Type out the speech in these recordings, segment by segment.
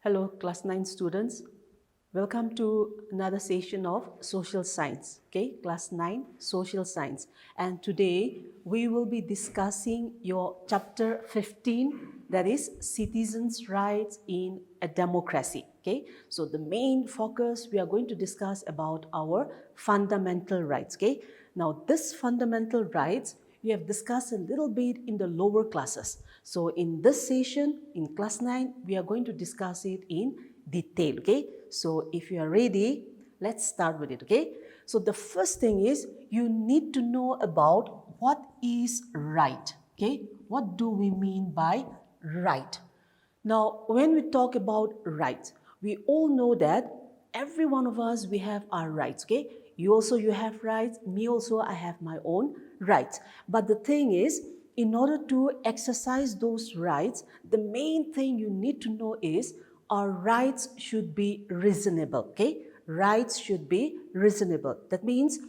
Hello, class 9 students. Welcome to another session of social science. Okay, class 9 social science. And today we will be discussing your chapter 15, that is citizens' rights in a democracy. Okay, so the main focus we are going to discuss about our fundamental rights. Okay, now this fundamental rights we have discussed a little bit in the lower classes. So in this session, in class 9, we are going to discuss it in detail, okay? So if you are ready, let's start with it, okay? So the first thing is you need to know about what is right, okay? What do we mean by right? Now, when we talk about rights, we all know that every one of us, we have our rights, okay? You have rights, me also, I have my own rights. But the thing is, in order to exercise those rights, the main thing you need to know is our rights should be reasonable, okay? Rights should be reasonable. That means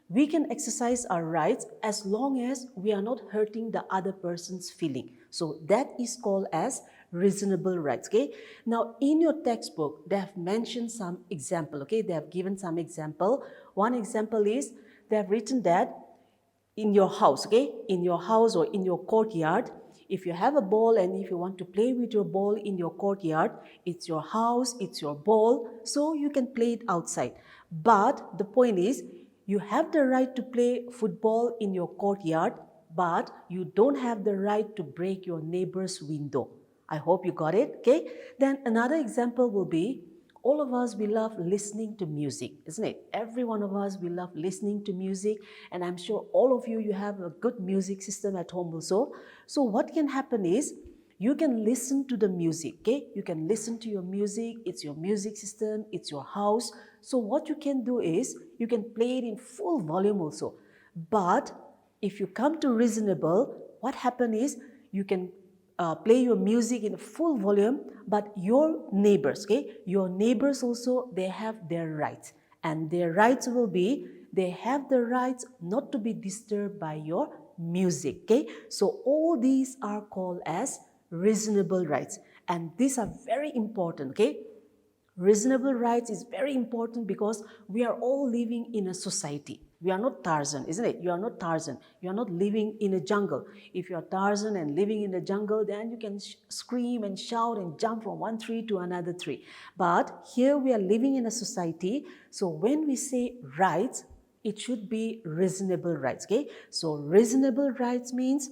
we can exercise our rights as long as we are not hurting the other person's feeling. So that is called as reasonable rights, okay? Now in your textbook, they have mentioned some example, okay? They have given some example. One example is they have written that in your house, okay? In your house or in your courtyard, if you have a ball and if you want to play with your ball in your courtyard, it's your house, it's your ball, so you can play it outside. But the point is, you have the right to play football in your courtyard, but you don't have the right to break your neighbor's window. I hope you got it, okay? Then another example will be, all of us, we love listening to music, isn't it? Every one of us, we love listening to music, and I'm sure all of you, you have a good music system at home also. So what can happen is, you can listen to the music, okay? You can listen to your music, it's your music system, it's your house. So what you can do is, you can play it in full volume also. But if you come to reasonable, what happen is, you can play your music in full volume, but your neighbors, okay, your neighbors also, they have their rights, and their rights will be, they have the rights not to be disturbed by your music, okay? So all these are called as reasonable rights, and these are very important, okay? Reasonable rights is very important because we are all living in a society. We are not Tarzan, isn't it? You are not Tarzan. You are not living in a jungle. If you are Tarzan and living in a jungle, then you can scream and shout and jump from one tree to another tree. But here we are living in a society. So when we say rights, it should be reasonable rights. Okay? So reasonable rights means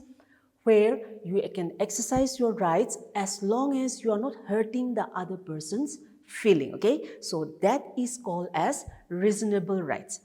where you can exercise your rights as long as you are not hurting the other person's feeling, okay? So that is called as reasonable rights.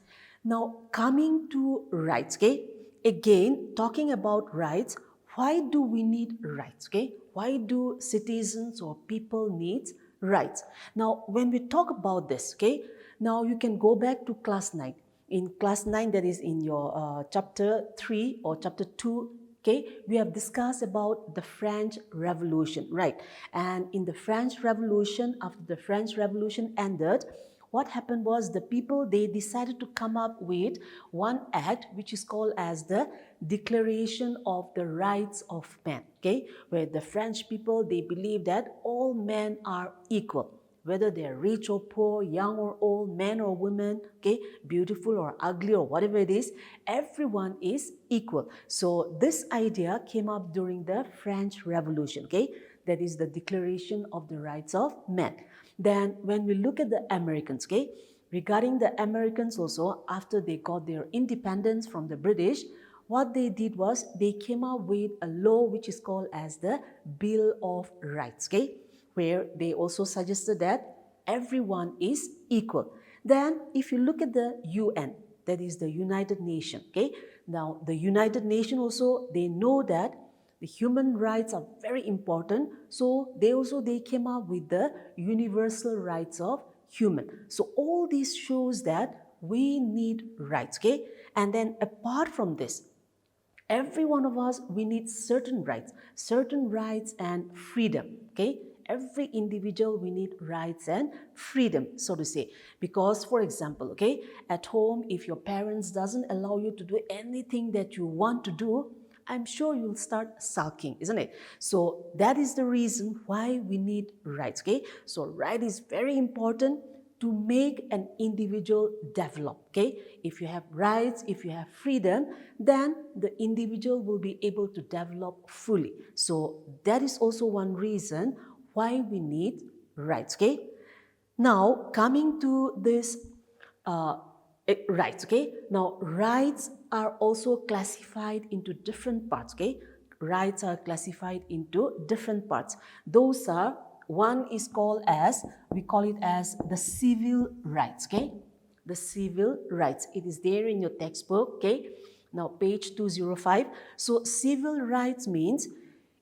Now coming to rights, okay? Again, talking about rights, why do we need rights, okay? Why do citizens or people need rights? Now when we talk about this, okay? Now you can go back to class 9. In class 9, that is in your chapter 3 or chapter 2, okay, we have discussed about the French Revolution, right? And in the French Revolution, after the French Revolution ended, what happened was the people, they decided to come up with one act which is called as the Declaration of the Rights of Man, okay? Where the French people, they believe that all men are equal, whether they're rich or poor, young or old, men or women, okay, beautiful or ugly or whatever it is, everyone is equal. So this idea came up during the French Revolution, okay? That is the Declaration of the Rights of Man. Then when we look at the Americans, okay, regarding the Americans also, after they got their independence from the British, what they did was they came up with a law which is called as the Bill of Rights, okay? Where they also suggested that everyone is equal. Then if you look at the UN, that is the United Nations, okay? Now the United Nations also, they know that the human rights are very important, so they came up with the universal rights of human. So all this shows that we need rights, okay? And then apart from this, every one of us, we need certain rights and freedom, okay? Every individual, we need rights and freedom, so to say. Because for example, okay, at home, if your parents doesn't allow you to do anything that you want to do, I'm sure you'll start sulking, isn't it? So that is the reason why we need rights, okay? So right is very important to make an individual develop, okay? If you have rights, if you have freedom, then the individual will be able to develop fully. So that is also one reason why we need rights, okay? Now, coming to this rights, okay? Now, rights are also classified into different parts, okay? Rights are classified into different parts. Those are, one is called as, we call it as the civil rights, okay? The civil rights. It is there in your textbook, okay? Now, page 205. So, civil rights means,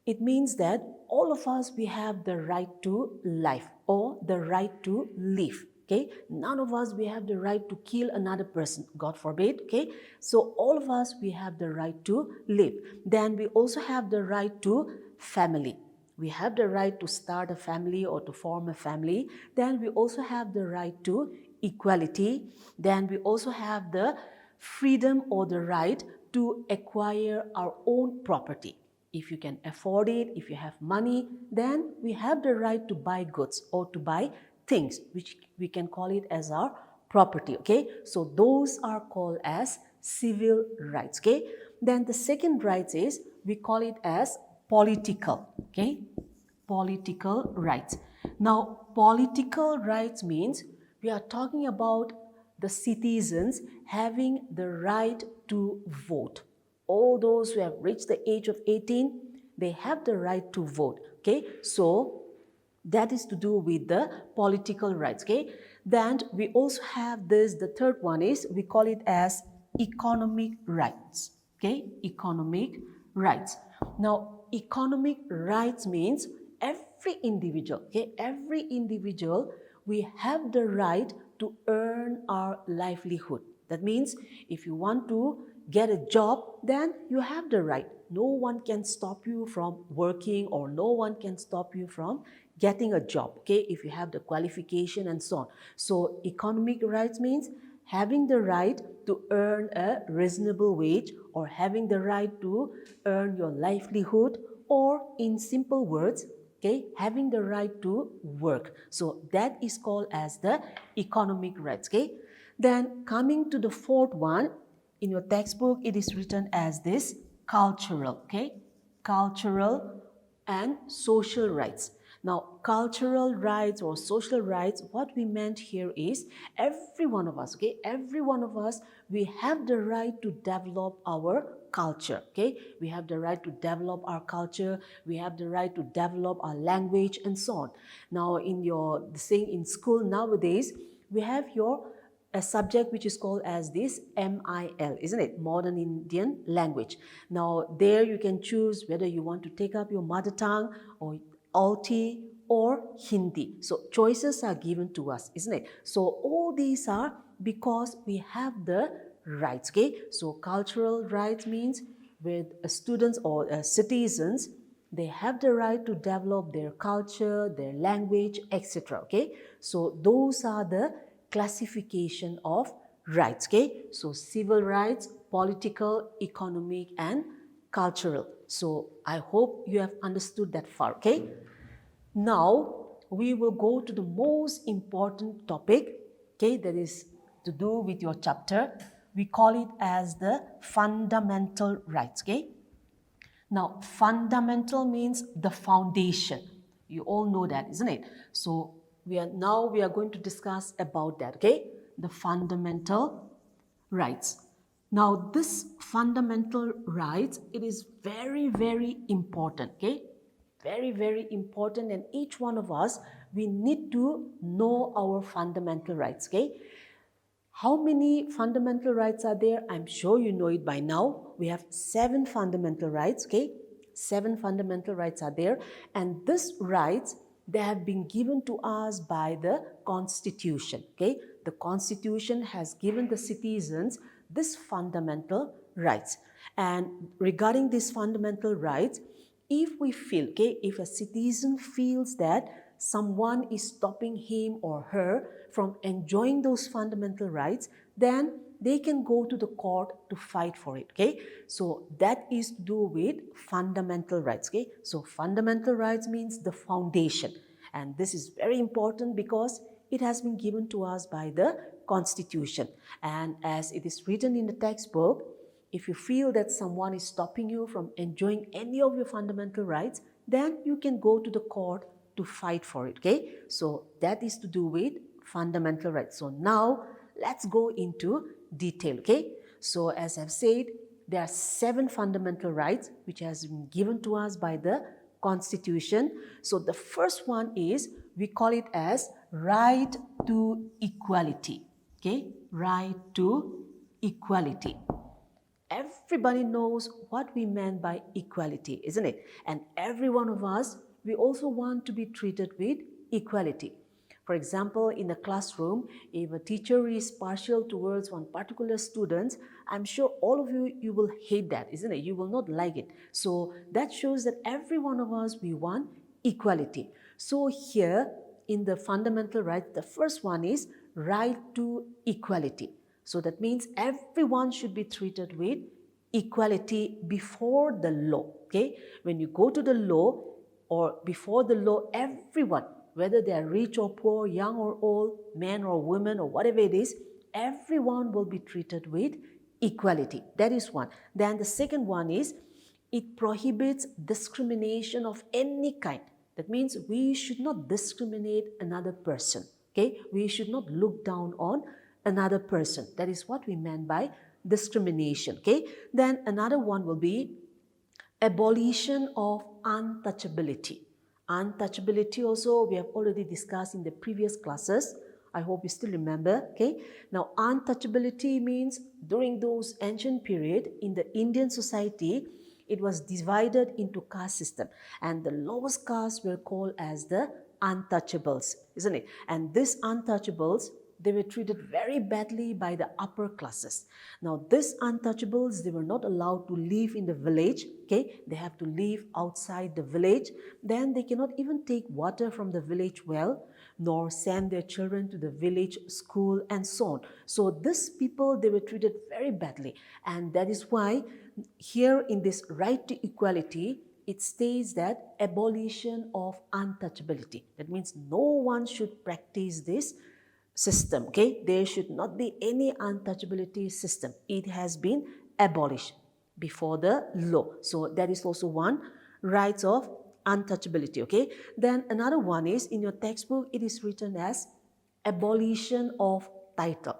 it means that all of us, we have the right to life or the right to live. Okay, none of us, we have the right to kill another person, God forbid. Okay, so all of us, we have the right to live. Then we also have the right to family. We have the right to start a family or to form a family. Then we also have the right to equality. Then we also have the freedom or the right to acquire our own property. If you can afford it, if you have money, then we have the right to buy goods or to buy things, which we can call it as our property, okay? So those are called as civil rights, okay? Then the second rights is, we call it as political, okay? Political rights. Now, political rights means we are talking about the citizens having the right to vote. All those who have reached the age of 18, they have the right to vote, okay? So that is to do with the political rights, okay? Then we also have this, the third one is, we call it as economic rights, okay? Economic rights. Now, economic rights means every individual, okay? Every individual, we have the right to earn our livelihood. That means if you want to get a job, then you have the right. No one can stop you from working, or no one can stop you from getting a job, okay, if you have the qualification and so on. So economic rights means having the right to earn a reasonable wage, or having the right to earn your livelihood, or in simple words, okay, having the right to work. So that is called as the economic rights, okay. Then coming to the fourth one, in your textbook, it is written as this cultural, okay? Cultural and social rights. Now, cultural rights or social rights, what we meant here is every one of us, okay? Every one of us, we have the right to develop our culture, okay? We have the right to develop our culture, we have the right to develop our language and so on. Now, in your saying in school nowadays, we have a subject which is called as this MIL, isn't it? Modern Indian Language. Now, there you can choose whether you want to take up your mother tongue or Alti or Hindi. So, choices are given to us, isn't it? So, all these are because we have the rights, okay? So, cultural rights means with students or citizens, they have the right to develop their culture, their language, etc. Okay, so those are the classification of rights, okay? So civil rights, political, economic and cultural. So I hope you have understood that far, okay? Now we will go to the most important topic, okay, that is to do with your chapter. We call it as the fundamental rights, okay? Now, fundamental means the foundation. You all know that, isn't it? So, we are going to discuss about that, okay? The fundamental rights. Now, this fundamental rights, it is very, very important, okay? Very, very important, and each one of us, we need to know our fundamental rights, okay? How many fundamental rights are there? I'm sure you know it by now. We have 7 fundamental rights, okay? 7 fundamental rights are there. And these rights, they have been given to us by the Constitution, okay? The Constitution has given the citizens these fundamental rights. And regarding these fundamental rights, if we feel, okay, if a citizen feels that someone is stopping him or her from enjoying those fundamental rights, then they can go to the court to fight for it. Okay, so that is to do with fundamental rights. Okay, so fundamental rights means the foundation, and this is very important because it has been given to us by the Constitution. And as it is written in the textbook, if you feel that someone is stopping you from enjoying any of your fundamental rights, then you can go to the court to fight for it. Okay, so that is to do with fundamental rights. So now let's go into detail. Okay, so as I've said, there are 7 fundamental rights which has been given to us by the Constitution. So the first one is, we call it as right to equality. Okay, right to equality. Everybody knows what we meant by equality, isn't it? And every one of us, we also want to be treated with equality. For example, in a classroom, if a teacher is partial towards one particular student, I'm sure all of you will hate that, isn't it? You will not like it. So that shows that every one of us, we want equality. So here in the fundamental rights, the first one is right to equality. So that means everyone should be treated with equality before the law. Okay, when you go to the law or before the law, everyone, whether they are rich or poor, young or old, man or woman or whatever it is, everyone will be treated with equality. That is one. Then the second one is, it prohibits discrimination of any kind. That means we should not discriminate another person. Okay, we should not look down on another person. That is what we meant by discrimination. Okay, then another one will be abolition of untouchability. Untouchability also we have already discussed in the previous classes. I hope you still remember. Okay, now untouchability means during those ancient period in the Indian society, it was divided into caste system, and the lowest castes were called as the untouchables, isn't it? And these untouchables, they were treated very badly by the upper classes. Now these untouchables, they were not allowed to live in the village. Okay, they have to live outside the village. Then they cannot even take water from the village well, nor send their children to the village school and so on. So these people, they were treated very badly, and that is why here in this right to equality, it states that abolition of untouchability. That means no one should practice this system. Okay, there should not be any untouchability system. It has been abolished before the law. So that is also one rights of untouchability. Okay, then another one is, in your textbook it is written as abolition of title.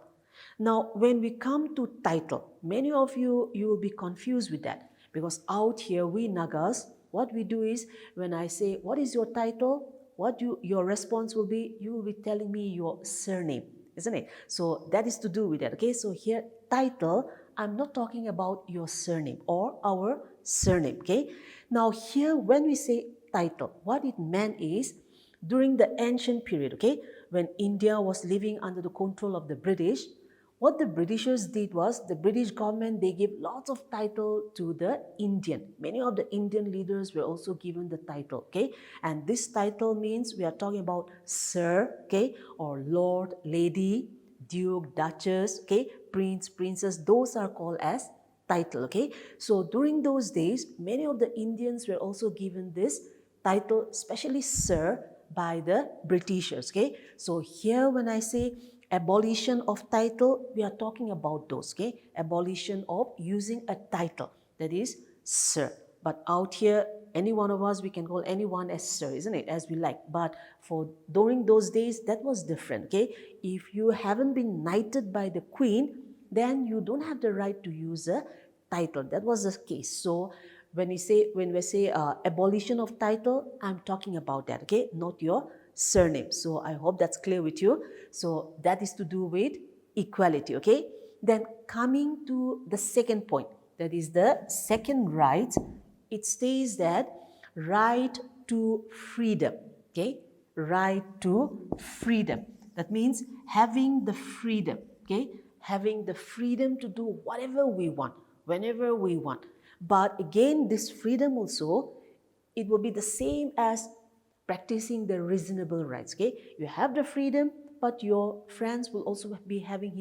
Now when we come to title, many of you will be confused with that, because out here we Nagas, what we do is, when I say what is your title, your response will be, you will be telling me your surname, isn't it? So that is to do with that. Okay, so here title, I'm not talking about your surname or our surname. Okay, now here when we say title, what it meant is, during the ancient period, okay, when India was living under the control of the British, what the Britishers did was, the British government, they gave lots of title to the Indian. Many of the Indian leaders were also given the title, okay? And this title means we are talking about Sir, okay? Or Lord, Lady, Duke, Duchess, okay? Prince, Princess, those are called as title, okay? So during those days, many of the Indians were also given this title, especially Sir, by the Britishers, okay? So here when I say abolition of title, we are talking about those, okay? Abolition of using a title, that is Sir. But out here, any one of us, we can call anyone as Sir, isn't it? As we like. But for during those days, that was different, okay? If you haven't been knighted by the Queen, then you don't have the right to use a title. That was the case. So when we say abolition of title, I'm talking about that, okay? Not your surname. So I hope that's clear with you. So that is to do with equality, okay? Then coming to the second point, that is the second right, it states that right to freedom, okay? Right to freedom. That means having the freedom, okay? Having the freedom to do whatever we want, whenever we want. But again, this freedom also, it will be the same as practicing the reasonable rights, okay? You have the freedom, but your friends will also be having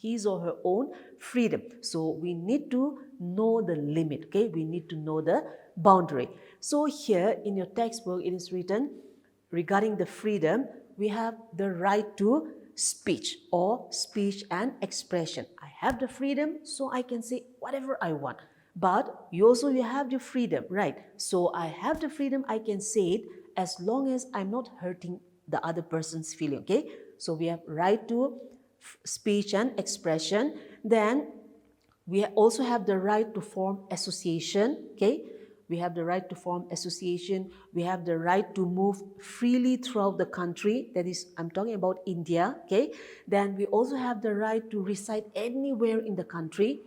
his or her own freedom. So we need to know the limit, okay? We need to know the boundary. So here in your textbook, it is written regarding the freedom, we have the right to speech or speech and expression. I have the freedom, so I can say whatever I want. But you have the freedom, right? So I have the freedom, I can say it as long as I'm not hurting the other person's feeling, okay? So we have right to speech and expression. Then we also have the right to form association, okay? We have the right to form association. We have the right to move freely throughout the country. That is, I'm talking about India, okay? Then we also have the right to reside anywhere in the country.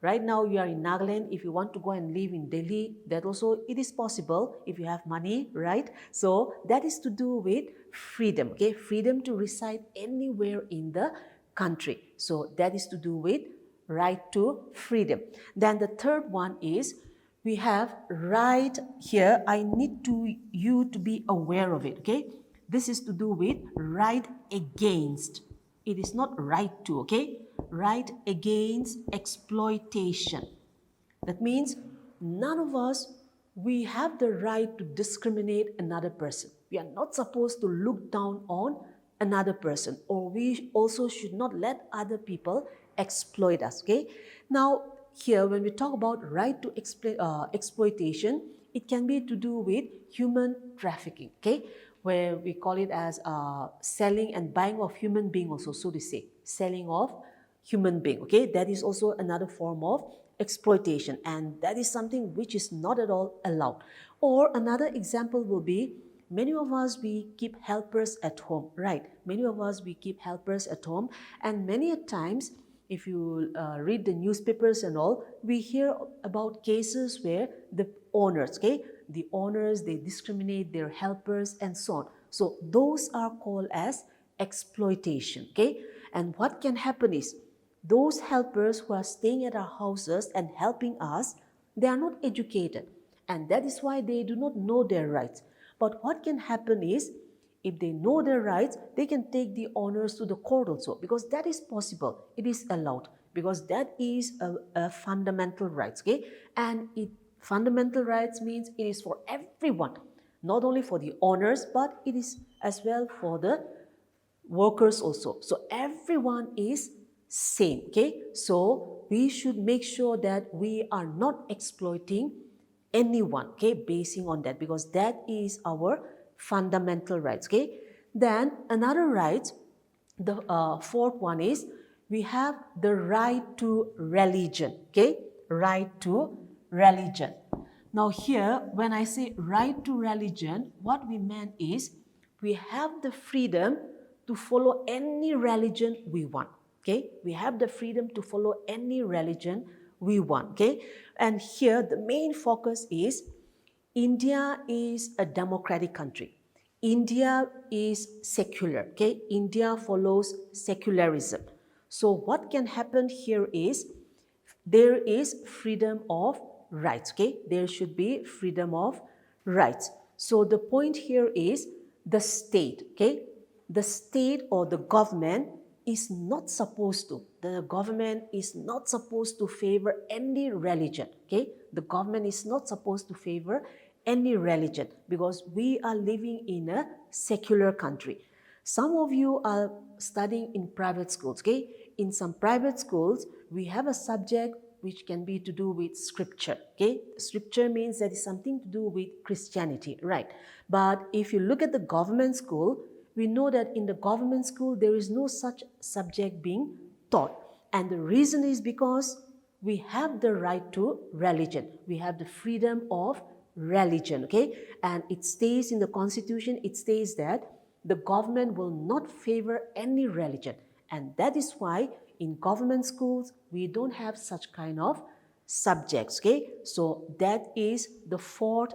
Right now you are in Nagaland. If you want to go and live in Delhi, that also it is possible if you have money, right? So that is to do with freedom, okay? Freedom to reside anywhere in the country. So that is to do with right to freedom. Then the third one is we have right here. I need you to be aware of it, okay? This is to do with right against. It is not right to, okay? Right against exploitation. That means none of us, we have the right to discriminate another person. We are not supposed to look down on another person, or we also should not let other people exploit us, okay? Now, here when we talk about right to exploitation, it can be to do with human trafficking, okay? Where we call it as selling and buying of human being also, so to say, selling of human being, okay? That is also another form of exploitation, and that is something which is not at all allowed. Or another example will be, many of us, we keep helpers at home, right? Many of us, we keep helpers at home, and many a times, if you read the newspapers and all, we hear about cases where the owners, okay, the owners, they discriminate their helpers and so on. So those are called as exploitation, okay? And what can happen is, those helpers who are staying at our houses and helping us, they are not educated, and that is why they do not know their rights. But what can happen is, if they know their rights, they can take the owners to the court also, because that is possible. It is allowed, because that is a fundamental rights, okay? And fundamental rights means it is for everyone, not only for the owners, but it is as well for the workers also. So everyone is same, okay? So we should make sure that we are not exploiting anyone, okay, basing on that, because that is our fundamental rights, okay? Then another right, the fourth one is we have the right to religion, okay? Right to religion. Now here, when I say right to religion, what we meant is we have the freedom to follow any religion we want, okay? We have the freedom to follow any religion we want, okay? And here the main focus is India is a democratic country. India is secular, okay? India follows secularism. So what can happen here is there is freedom of rights, okay? There should be freedom of rights. So the point here is the state, okay? The state or the government is not supposed to, the government is not supposed to favor any religion, okay? The government is not supposed to favor any religion, because we are living in a secular country. Some of you are studying in private schools, okay? In some private schools, we have a subject which can be to do with scripture, okay? Scripture means that is something to do with Christianity, right? But if you look at the government school, we know that in the government school, there is no such subject being taught. And the reason is because we have the right to religion. We have the freedom of religion, okay? And it stays in the constitution, it states that the government will not favor any religion. And that is why in government schools, we don't have such kind of subjects, okay? So that is the fourth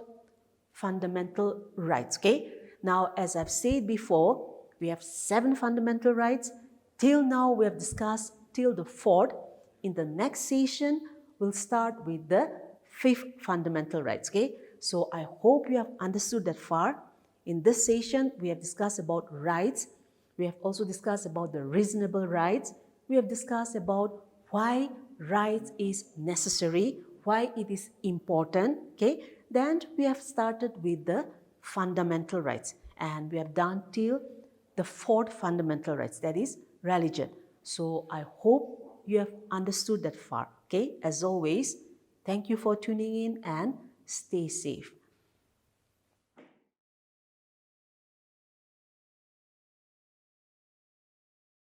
fundamental rights, okay? Now, as I've said before, we have 7 fundamental rights. Till now, we have discussed till the 4th. In the next session, we'll start with the 5th fundamental rights, okay? So I hope you have understood that far. In this session, we have discussed about rights. We have also discussed about the reasonable rights, we have discussed about why rights is necessary, why it is important. Okay, then we have started with the fundamental rights, and we have done till the fourth fundamental rights, that is religion. So I hope you have understood that far. Okay, as always, thank you for tuning in and stay safe.